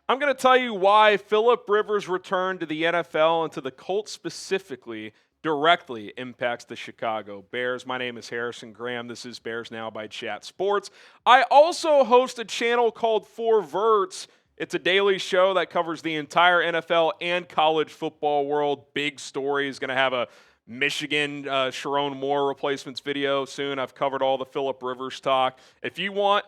I'm going to tell you why Phillip Rivers' return to the NFL and to the Colts specifically directly impacts the Chicago Bears. My name is Harrison Graham. This is Bears Now by Chat Sports. I also host a channel called Four Verts. It's a daily show that covers the entire NFL and college football world. Big stories. Going to have a Michigan Sharon Moore replacements video soon. I've covered all the Phillip Rivers talk. If you want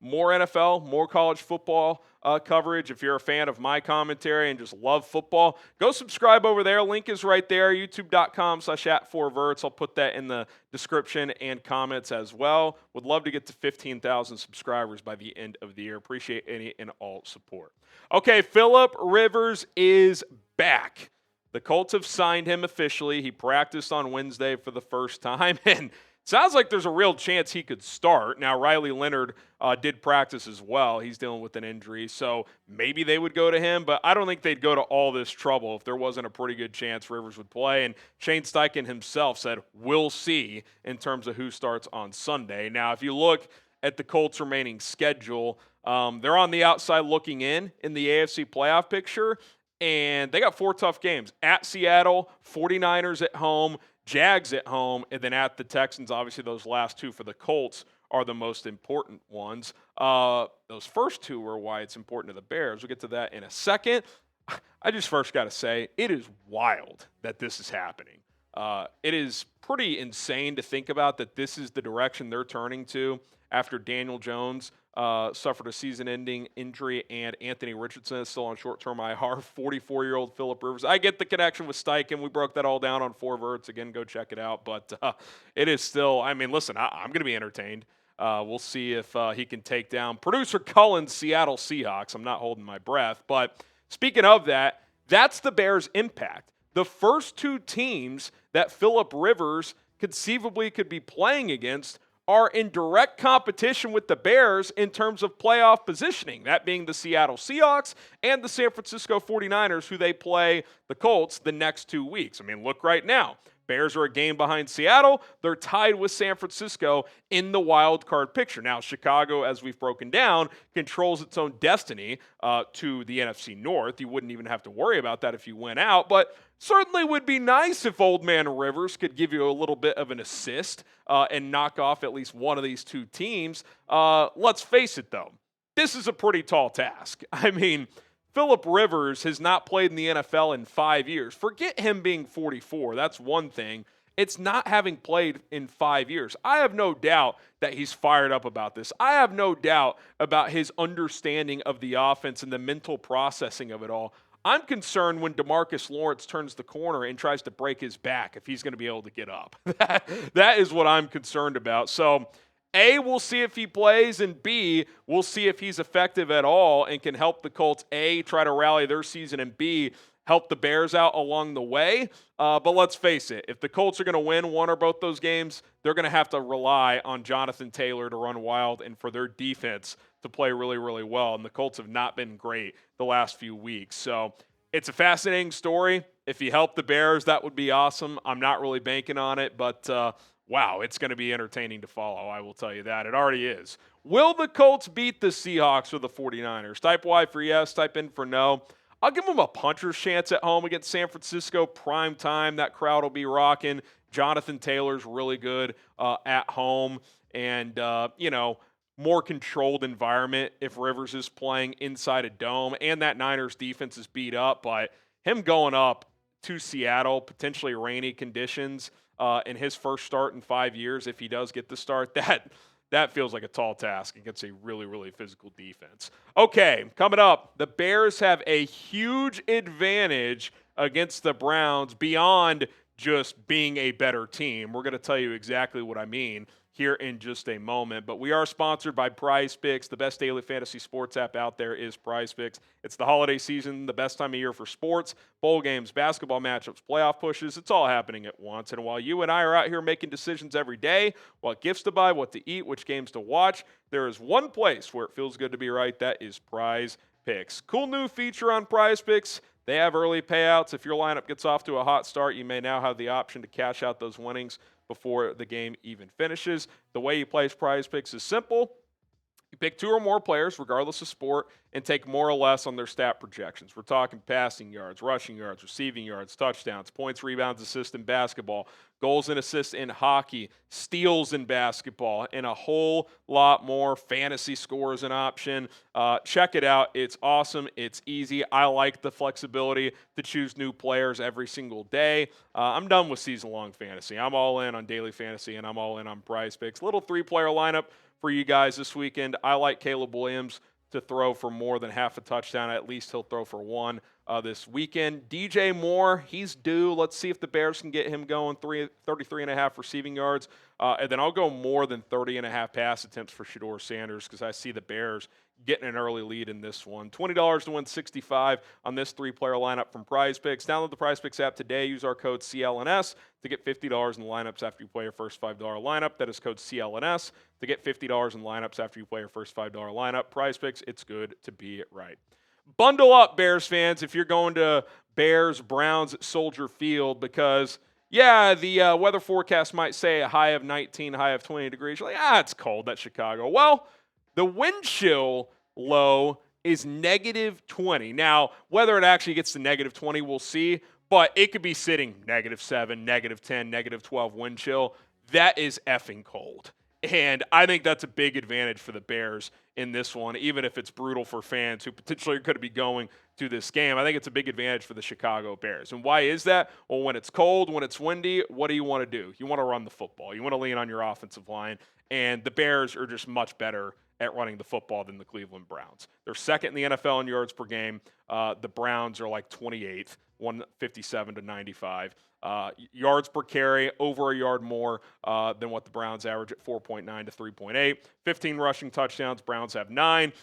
more NFL, more college football coverage, if you're a fan of my commentary and just love football, go subscribe over there. Link is right there, youtube.com/@4verts. I'll put that in the description and comments as well. Would love to get to 15,000 subscribers by the end of the year. Appreciate any and all support. Okay, Phillip Rivers is back. The Colts have signed him officially. He practiced on Wednesday for the first time, and sounds like there's a real chance he could start. Now, Riley Leonard did practice as well. He's dealing with an injury, so maybe they would go to him, but I don't think they'd go to all this trouble if there wasn't a pretty good chance Rivers would play. And Shane Steichen himself said, we'll see in terms of who starts on Sunday. Now, if you look at the Colts' remaining schedule, they're on the outside looking in the AFC playoff picture, and they got 4 tough games. At Seattle, 49ers at home, Jags at home, and then at the Texans. Obviously, those last 2 for the Colts are the most important ones. Those first 2 are why it's important to the Bears. We'll get to that in a second. I just first got to say, it is wild that this is happening. It is pretty insane to think about that this is the direction they're turning to after Daniel Jones suffered a season-ending injury, and Anthony Richardson is still on short-term IR. 44-year-old Phillip Rivers. I get the connection with Steichen. We broke that all down on 4 Verts. Again, go check it out. But it is still, I mean, listen, I'm going to be entertained. We'll see if he can take down producer Cullen's Seattle Seahawks. I'm not holding my breath. But speaking of that, that's the Bears' impact. The first 2 teams that Phillip Rivers conceivably could be playing against are in direct competition with the Bears in terms of playoff positioning, that being the Seattle Seahawks and the San Francisco 49ers, who they play the Colts the next 2 weeks. I mean, look right now. Bears are a game behind Seattle. They're tied with San Francisco in the wild card picture. Now, Chicago, as we've broken down, controls its own destiny to the NFC North. You wouldn't even have to worry about that if you went out, but certainly would be nice if Old Man Rivers could give you a little bit of an assist and knock off at least one of these 2 teams. Let's face it, though. This is a pretty tall task. I mean, Phillip Rivers has not played in the NFL in 5 years. Forget him being 44. That's one thing. It's not having played in 5 years. I have no doubt that he's fired up about this. I have no doubt about his understanding of the offense and the mental processing of it all. I'm concerned when DeMarcus Lawrence turns the corner and tries to break his back if he's going to be able to get up. That is what I'm concerned about. So, A, we'll see if he plays, and B, we'll see if he's effective at all and can help the Colts, A, try to rally their season, and B, help the Bears out along the way. But let's face it, if the Colts are going to win one or both those games, they're going to have to rely on Jonathan Taylor to run wild and for their defense to play really, really well. And the Colts have not been great the last few weeks. So it's a fascinating story. If you help the Bears, that would be awesome. I'm not really banking on it, but wow, it's going to be entertaining to follow, I will tell you that. It already is. Will the Colts beat the Seahawks or the 49ers? Type Y for yes, type in for no. I'll give them a puncher's chance at home against San Francisco, prime time. That crowd will be rocking. Jonathan Taylor's really good at home. And, more controlled environment if Rivers is playing inside a dome. And that Niners defense is beat up. But him going up to Seattle, potentially rainy conditions, in his first start in 5 years, if he does get the start, that feels like a tall task against a really, really physical defense. Okay, coming up, the Bears have a huge advantage against the Browns beyond just being a better team. We're going to tell you exactly what I mean here in just a moment. But we are sponsored by PrizePicks. The best daily fantasy sports app out there is PrizePicks. It's the holiday season, the best time of year for sports, bowl games, basketball matchups, playoff pushes. It's all happening at once. And while you and I are out here making decisions every day, what gifts to buy, what to eat, which games to watch, there is one place where it feels good to be right. That is PrizePicks. Cool new feature on PrizePicks. They have early payouts. If your lineup gets off to a hot start, you may now have the option to cash out those winnings before the game even finishes. The way you place PrizePicks is simple. You pick 2 or more players, regardless of sport, and take more or less on their stat projections. We're talking passing yards, rushing yards, receiving yards, touchdowns, points, rebounds, assists in basketball, goals and assists in hockey, steals in basketball, and a whole lot more. Fantasy score is an option. Check it out. It's awesome. It's easy. I like the flexibility to choose new players every single day. I'm done with season-long fantasy. I'm all in on daily fantasy, and I'm all in on PrizePicks. Little 3-player lineup for you guys this weekend. I like Caleb Williams to throw for more than half a touchdown. At least he'll throw for 1 this weekend. DJ Moore, he's due. Let's see if the Bears can get him going. 33.5 receiving yards. And then I'll go more than 30.5 pass attempts for Shedeur Sanders because I see the Bears getting an early lead in this one. $20 to win 65 on this 3-player lineup from PrizePicks. Download the PrizePicks app today. Use our code CLNS to get $50 in lineups after you play your first $5 lineup. That is code CLNS to get $50 in lineups after you play your first $5 lineup. PrizePicks, it's good to be right. Bundle up, Bears fans, if you're going to Bears-Browns at Soldier Field because, yeah, the weather forecast might say a high of 19, high of 20 degrees. You're like, it's cold. That's Chicago. Well, the wind chill low is -20. Now, whether it actually gets to -20, we'll see, but it could be sitting -7, -10, -12 wind chill. That is effing cold. And I think that's a big advantage for the Bears in this one, even if it's brutal for fans who potentially could be going to this game. I think it's a big advantage for the Chicago Bears. And why is that? Well, when it's cold, when it's windy, what do you want to do? You want to run the football. You want to lean on your offensive line. And the Bears are just much better at running the football than the Cleveland Browns. They're second in the NFL in yards per game. The Browns are like 28th, 157 to 95. Yards per carry, over a yard more than what the Browns average at 4.9 to 3.8. 15 rushing touchdowns. Browns have 9.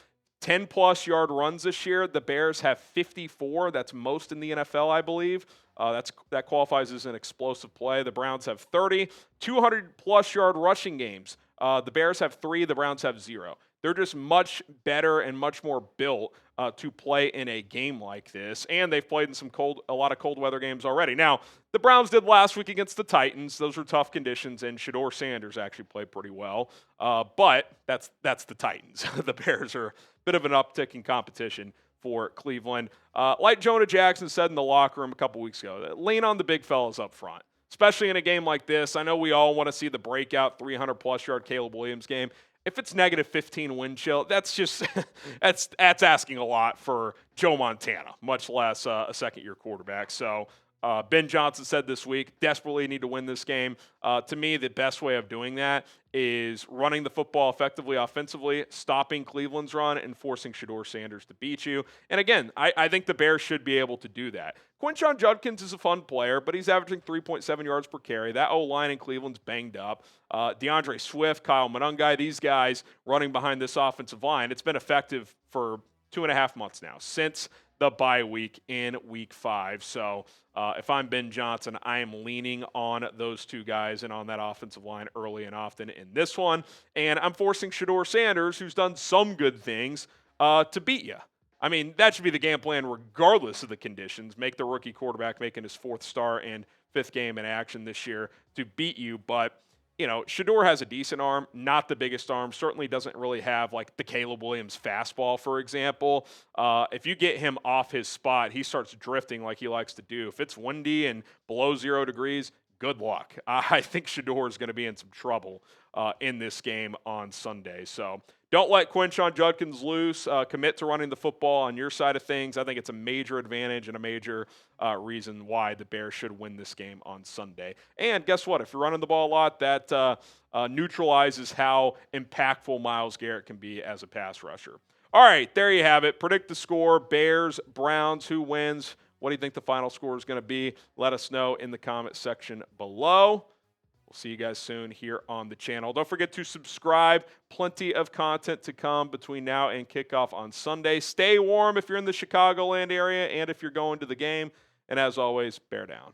10-plus yard runs this year. The Bears have 54. That's most in the NFL, I believe. That qualifies as an explosive play. The Browns have 30. 200-plus yard rushing games. The Bears have 3. The Browns have 0. They're just much better and much more built to play in a game like this, and they've played in a lot of cold weather games already. Now, the Browns did last week against the Titans. Those were tough conditions, and Shedeur Sanders actually played pretty well. But that's the Titans. The Bears are a bit of an uptick in competition for Cleveland. Like Jonah Jackson said in the locker room a couple weeks ago, lean on the big fellas up front, especially in a game like this. I know we all want to see the breakout 300-plus yard Caleb Williams game. If it's -15 wind chill, that's just that's asking a lot for Joe Montana, much less a second-year quarterback. So Ben Johnson said this week, desperately need to win this game. To me, the best way of doing that is running the football effectively offensively, stopping Cleveland's run, and forcing Shedeur Sanders to beat you. And again, I think the Bears should be able to do that. Quinshon Judkins is a fun player, but he's averaging 3.7 yards per carry. That O-line in Cleveland's banged up. DeAndre Swift, Kyle Monangai, these guys running behind this offensive line, it's been effective for 2.5 months now, since the bye week in week 5. So if I'm Ben Johnson, I am leaning on those 2 guys and on that offensive line early and often in this one. And I'm forcing Shedeur Sanders, who's done some good things, to beat you. I mean, that should be the game plan regardless of the conditions. Make the rookie quarterback making his 4th start and 5th game in action this year to beat you. But, you know, Shedeur has a decent arm, not the biggest arm, certainly doesn't really have like the Caleb Williams fastball, for example. If you get him off his spot, he starts drifting like he likes to do. If it's windy and below 0 degrees, good luck. I think Shedeur is going to be in some trouble in this game on Sunday. So don't let Quinshon Judkins loose. Commit to running the football on your side of things. I think it's a major advantage and a major reason why the Bears should win this game on Sunday. And guess what? If you're running the ball a lot, that neutralizes how impactful Myles Garrett can be as a pass rusher. All right, there you have it. Predict the score. Bears, Browns, who wins? What do you think the final score is going to be? Let us know in the comment section below. We'll see you guys soon here on the channel. Don't forget to subscribe. Plenty of content to come between now and kickoff on Sunday. Stay warm if you're in the Chicagoland area and if you're going to the game. And as always, bear down.